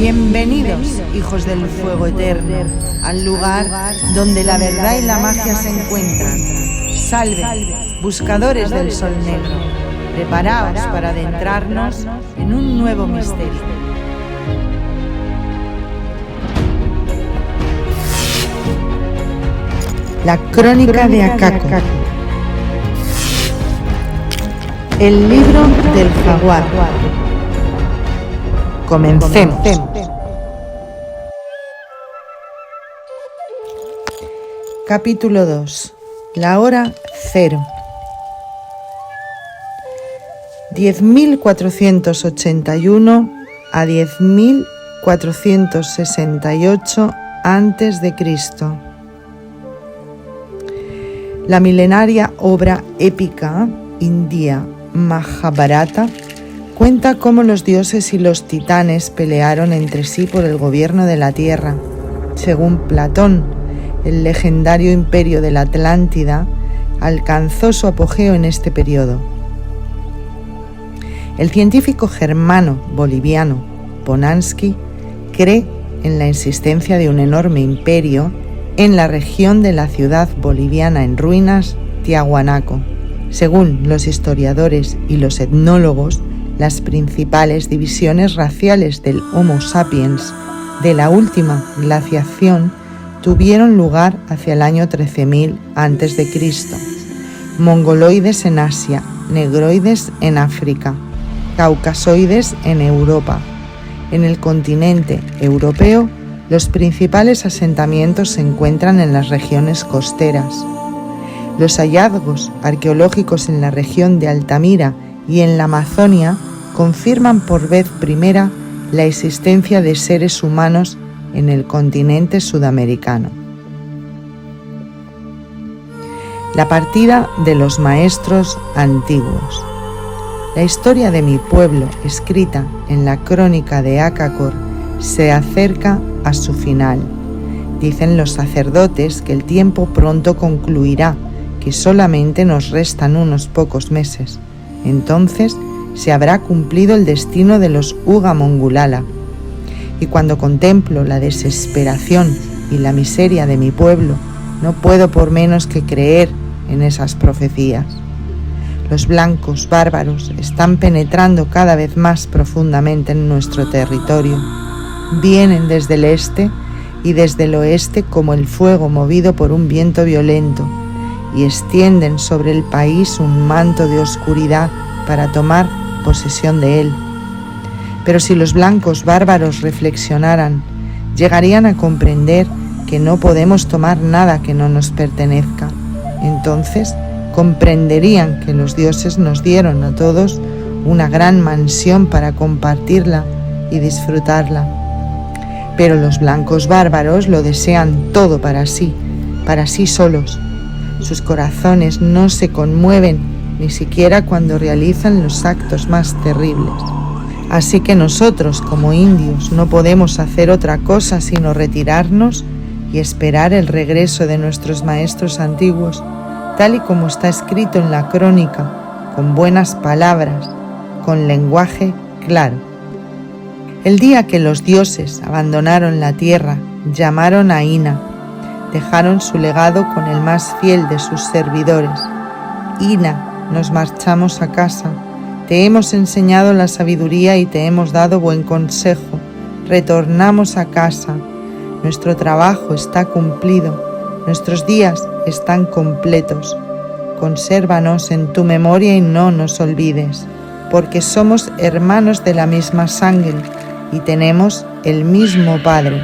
Bienvenidos, hijos del fuego eterno, al lugar donde la verdad y la magia se encuentran. Salve, buscadores del sol negro, preparaos para adentrarnos en un nuevo misterio. La crónica de Akakor. El libro del jaguar. Comencemos. Capítulo 2. La hora cero. 10.481 a 10.468 antes de Cristo. La milenaria obra épica india Mahabharata cuenta cómo los dioses y los titanes pelearon entre sí por el gobierno de la tierra. Según Platón, el legendario imperio de la Atlántida alcanzó su apogeo en este periodo. El científico germano boliviano Polanski cree en la existencia de un enorme imperio en la región de la ciudad boliviana en ruinas, Tiahuanaco. Según los historiadores y los etnólogos, las principales divisiones raciales del Homo sapiens de la última glaciación tuvieron lugar hacia el año 13.000 a.C. Mongoloides en Asia, negroides en África, caucasoides en Europa. En el continente europeo, los principales asentamientos se encuentran en las regiones costeras. Los hallazgos arqueológicos en la región de Altamira y en la Amazonia confirman por vez primera la existencia de seres humanos en el continente sudamericano. La partida de los maestros antiguos. La historia de mi pueblo, escrita en la crónica de Akakor, se acerca a su final. Dicen los sacerdotes que el tiempo pronto concluirá, que solamente nos restan unos pocos meses. Entonces se habrá cumplido el destino de los Uga Mongulala. Y cuando contemplo la desesperación y la miseria de mi pueblo, no puedo por menos que creer en esas profecías. Los blancos bárbaros están penetrando cada vez más profundamente en nuestro territorio. Vienen desde el este y desde el oeste como el fuego movido por un viento violento y extienden sobre el país un manto de oscuridad para tomar posesión de él. Pero si los blancos bárbaros reflexionaran, llegarían a comprender que no podemos tomar nada que no nos pertenezca. Entonces comprenderían que los dioses nos dieron a todos una gran mansión para compartirla y disfrutarla. Pero los blancos bárbaros lo desean todo para sí solos. Sus corazones no se conmueven ni siquiera cuando realizan los actos más terribles. Así que nosotros, como indios, no podemos hacer otra cosa sino retirarnos y esperar el regreso de nuestros maestros antiguos, tal y como está escrito en la crónica, con buenas palabras, con lenguaje claro. El día que los dioses abandonaron la tierra, llamaron a Ina, dejaron su legado con el más fiel de sus servidores. Ina, nos marchamos a casa, te hemos enseñado la sabiduría y te hemos dado buen consejo, retornamos a casa, nuestro trabajo está cumplido, nuestros días están completos, consérvanos en tu memoria y no nos olvides, porque somos hermanos de la misma sangre y tenemos el mismo Padre.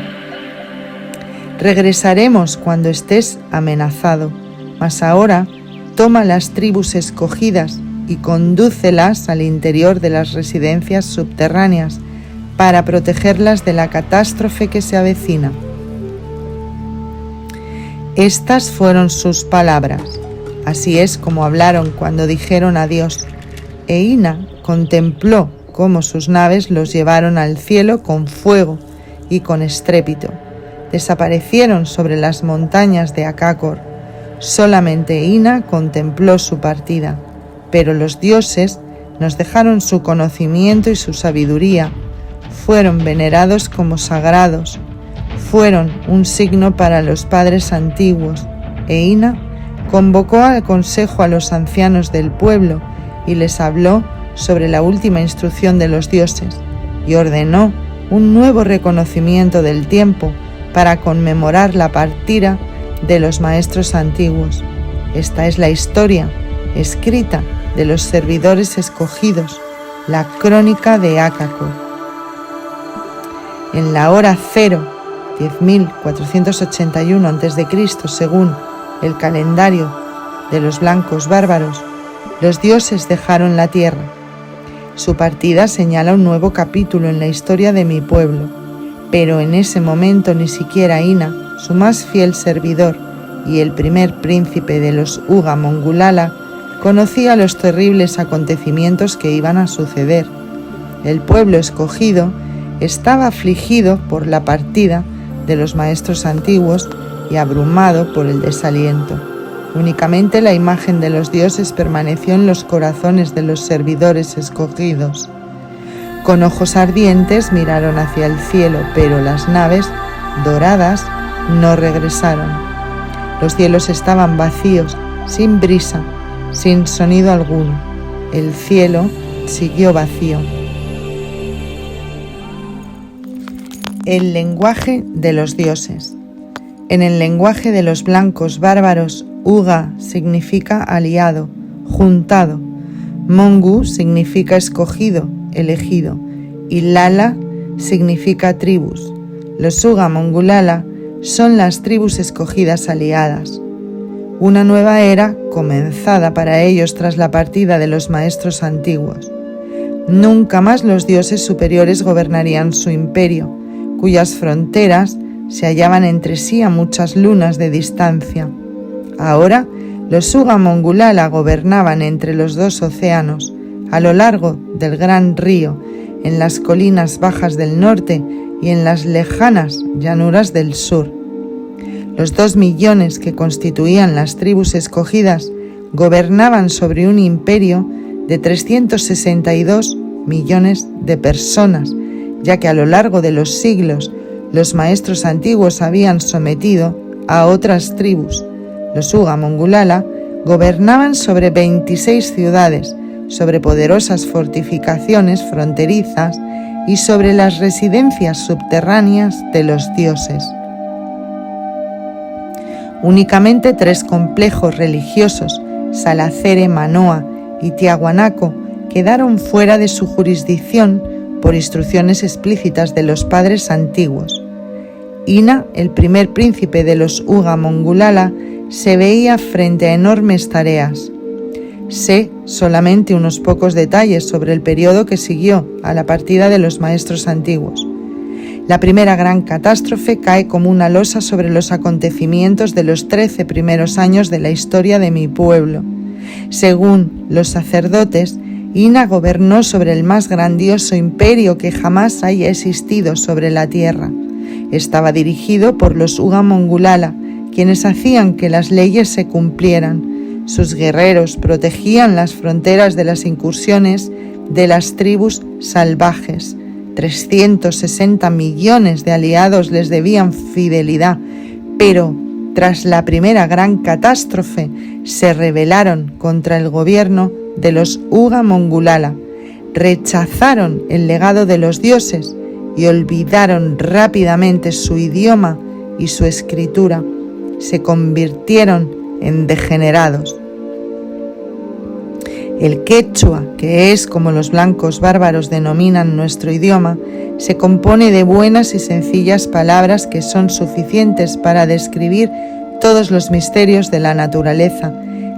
Regresaremos cuando estés amenazado, mas ahora toma las tribus escogidas y condúcelas al interior de las residencias subterráneas para protegerlas de la catástrofe que se avecina. Estas fueron sus palabras. Así es como hablaron cuando dijeron adiós. E Ina contempló cómo sus naves los llevaron al cielo con fuego y con estrépito. Desaparecieron sobre las montañas de Akakor. Solamente Ina contempló su partida, pero los dioses nos dejaron su conocimiento y su sabiduría. fueron venerados como sagrados, fueron un signo para los padres antiguos, e Ina convocó al consejo a los ancianos del pueblo y les habló sobre la última instrucción de los dioses y ordenó un nuevo reconocimiento del tiempo para conmemorar la partida de los maestros antiguos. Esta es la historia escrita de los servidores escogidos, la crónica de Acacor. En la hora cero, 10.481 a.C., según el calendario de los blancos bárbaros, los dioses dejaron la tierra. Su partida señala un nuevo capítulo en la historia de mi pueblo, pero en ese momento ni siquiera Ina, su más fiel servidor y el primer príncipe de los Uga Mongulala, conocía los terribles acontecimientos que iban a suceder. El pueblo escogido estaba afligido por la partida de los maestros antiguos y abrumado por el desaliento. Únicamente la imagen de los dioses permaneció en los corazones de los servidores escogidos. Con ojos ardientes miraron hacia el cielo, pero las naves doradas no regresaron. Los cielos estaban vacíos, sin brisa, sin sonido alguno. El cielo siguió vacío. El lenguaje de los dioses. En el lenguaje de los blancos bárbaros, Uga significa aliado, juntado. Mongu significa escogido, elegido. Y Lala significa tribus. Los Uga Mongulala son las tribus escogidas aliadas. Una nueva era comenzada para ellos tras la partida de los maestros antiguos. Nunca más los dioses superiores gobernarían su imperio, cuyas fronteras se hallaban entre sí a muchas lunas de distancia. Ahora, los Uga Mongulala gobernaban entre los dos océanos, a lo largo del gran río, en las colinas bajas del norte y en las lejanas llanuras del sur. Los 2 millones que constituían las tribus escogidas gobernaban sobre un imperio de 362 millones de personas, ya que a lo largo de los siglos los maestros antiguos habían sometido a otras tribus. Los Uga Mongulala gobernaban sobre 26 ciudades, sobre poderosas fortificaciones fronterizas y sobre las residencias subterráneas de los dioses. Únicamente 3 complejos religiosos, Salacere, Manoa y Tiahuanaco, quedaron fuera de su jurisdicción por instrucciones explícitas de los padres antiguos. Ina, el primer príncipe de los Uga Mongulala, se veía frente a enormes tareas. Sé solamente unos pocos detalles sobre el periodo que siguió a la partida de los maestros antiguos. La primera gran catástrofe cae como una losa sobre los acontecimientos de los 13 primeros años de la historia de mi pueblo. Según los sacerdotes, Ina gobernó sobre el más grandioso imperio que jamás haya existido sobre la tierra. Estaba dirigido por los Uga Mongulala, quienes hacían que las leyes se cumplieran. Sus guerreros protegían las fronteras de las incursiones de las tribus salvajes. 360 millones de aliados les debían fidelidad, pero tras la primera gran catástrofe se rebelaron contra el gobierno de los Uga Mongulala, rechazaron el legado de los dioses y olvidaron rápidamente su idioma y su escritura. Se convirtieron en degenerados. El quechua, que es como los blancos bárbaros denominan nuestro idioma, se compone de buenas y sencillas palabras que son suficientes para describir todos los misterios de la naturaleza.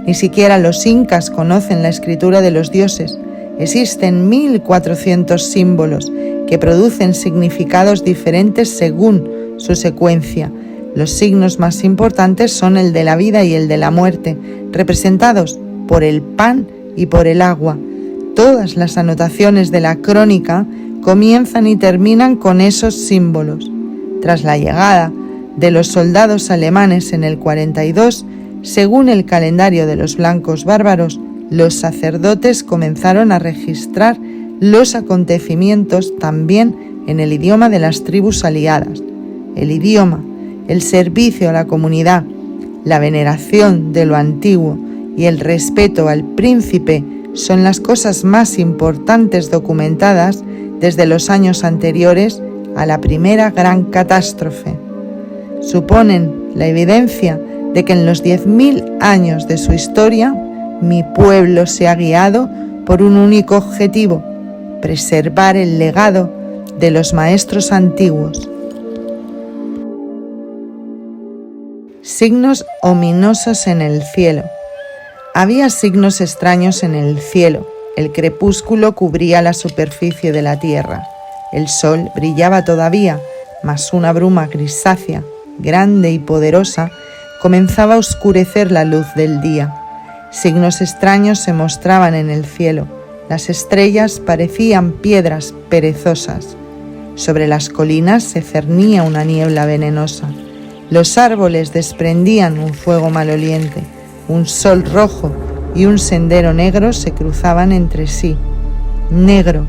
Ni siquiera los incas conocen la escritura de los dioses. Existen 1400 símbolos que producen significados diferentes según su secuencia. Los signos más importantes son el de la vida y el de la muerte, representados por el pan y por el agua. Todas las anotaciones de la crónica comienzan y terminan con esos símbolos. Tras la llegada de los soldados alemanes en el 42, según el calendario de los blancos bárbaros, los sacerdotes comenzaron a registrar los acontecimientos también en el idioma de las tribus aliadas. El idioma, el servicio a la comunidad, la veneración de lo antiguo y el respeto al príncipe son las cosas más importantes documentadas desde los años anteriores a la primera gran catástrofe. Suponen la evidencia de que en los 10.000 años de su historia, mi pueblo se ha guiado por un único objetivo: preservar el legado de los maestros antiguos. Signos ominosos en el cielo. Había signos extraños en el cielo. El crepúsculo cubría la superficie de la tierra. El sol brillaba todavía, mas una bruma grisácea, grande y poderosa, comenzaba a oscurecer la luz del día. Signos extraños se mostraban en el cielo. Las estrellas parecían piedras perezosas. Sobre las colinas se cernía una niebla venenosa. Los árboles desprendían un fuego maloliente. Un sol rojo y un sendero negro se cruzaban entre sí. Negro,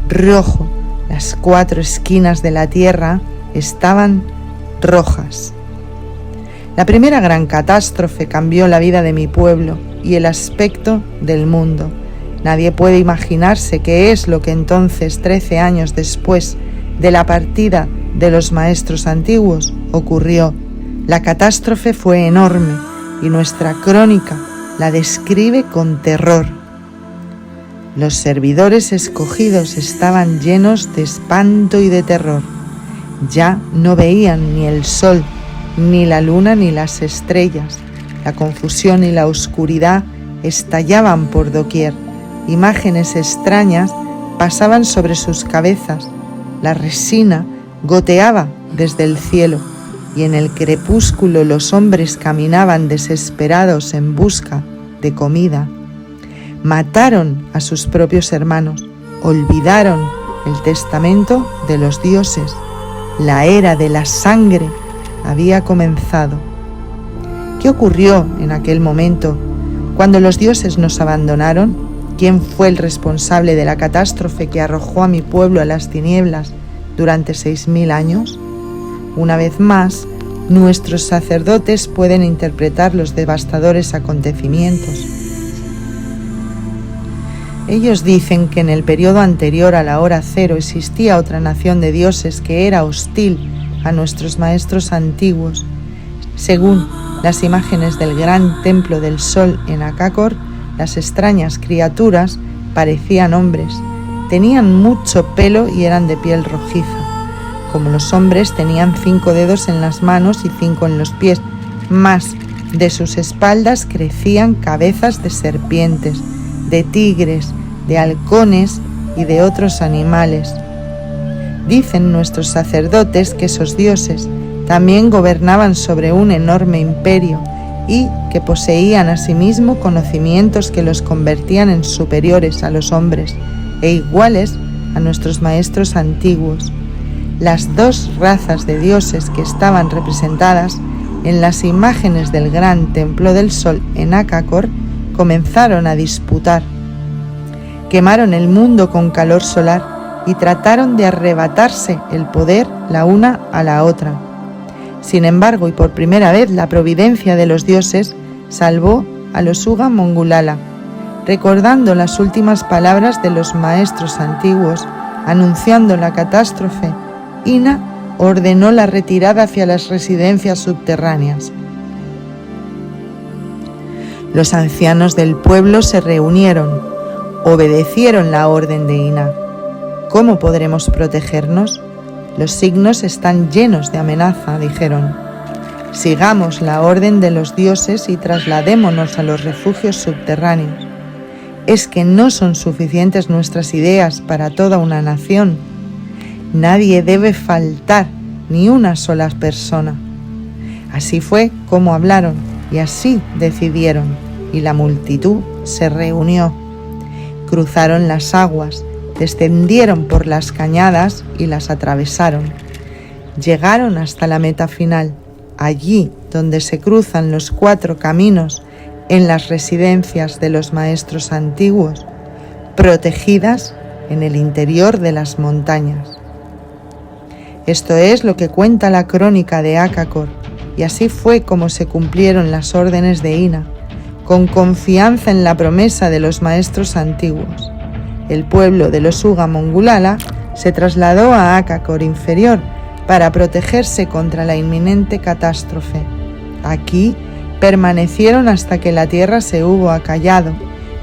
rojo, las 4 esquinas de la tierra estaban rojas. La primera gran catástrofe cambió la vida de mi pueblo y el aspecto del mundo. Nadie puede imaginarse qué es lo que entonces, 13 años después de la partida de los maestros antiguos, ocurrió. La catástrofe fue enorme y nuestra crónica la describe con terror. Los servidores escogidos estaban llenos de espanto y de terror. Ya no veían ni el sol, ni la luna, ni las estrellas. La confusión y la oscuridad estallaban por doquier. Imágenes extrañas pasaban sobre sus cabezas. La resina goteaba desde el cielo y en el crepúsculo los hombres caminaban desesperados en busca de comida. Mataron a sus propios hermanos, olvidaron el testamento de los dioses. La era de la sangre había comenzado. ¿Qué ocurrió en aquel momento cuando los dioses nos abandonaron? ¿Quién fue el responsable de la catástrofe que arrojó a mi pueblo a las tinieblas durante 6.000 años? Una vez más, nuestros sacerdotes pueden interpretar los devastadores acontecimientos. Ellos dicen que en el periodo anterior a la hora cero existía otra nación de dioses que era hostil a nuestros maestros antiguos. Según las imágenes del gran templo del sol en Acacor, las extrañas criaturas parecían hombres, tenían mucho pelo y eran de piel rojiza. Como los hombres, tenían 5 dedos en las manos y 5 en los pies, mas de sus espaldas crecían cabezas de serpientes, de tigres, de halcones y de otros animales. Dicen nuestros sacerdotes que esos dioses también gobernaban sobre un enorme imperio y que poseían asimismo conocimientos que los convertían en superiores a los hombres e iguales a nuestros maestros antiguos. Las 2 razas de dioses que estaban representadas en las imágenes del gran templo del sol en Acacor comenzaron a disputar. Quemaron el mundo con calor solar y trataron de arrebatarse el poder la una a la otra. Sin embargo, y por primera vez, la providencia de los dioses salvó a los Uga Mongulala, recordando las últimas palabras de los maestros antiguos, anunciando la catástrofe. Ina ordenó la retirada hacia las residencias subterráneas. Los ancianos del pueblo se reunieron, obedecieron la orden de Ina. ¿Cómo podremos protegernos? Los signos están llenos de amenaza, dijeron. Sigamos la orden de los dioses y trasladémonos a los refugios subterráneos. ¿Es que no son suficientes nuestras ideas para toda una nación? Nadie debe faltar, ni una sola persona. Así fue como hablaron y así decidieron, y la multitud se reunió. Cruzaron las aguas, descendieron por las cañadas y las atravesaron. Llegaron hasta la meta final, allí donde se cruzan los 4 caminos en las residencias de los maestros antiguos, protegidas en el interior de las montañas. Esto es lo que cuenta la crónica de Acacor, y así fue como se cumplieron las órdenes de Ina, con confianza en la promesa de los maestros antiguos. El pueblo de los Uga Mongulala se trasladó a Acacor inferior para protegerse contra la inminente catástrofe. Aquí permanecieron hasta que la tierra se hubo acallado,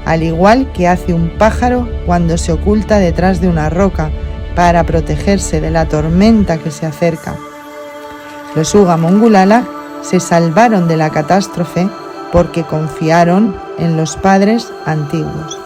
al igual que hace un pájaro cuando se oculta detrás de una roca para protegerse de la tormenta que se acerca. Los Uga Mongulala se salvaron de la catástrofe porque confiaron en los padres antiguos.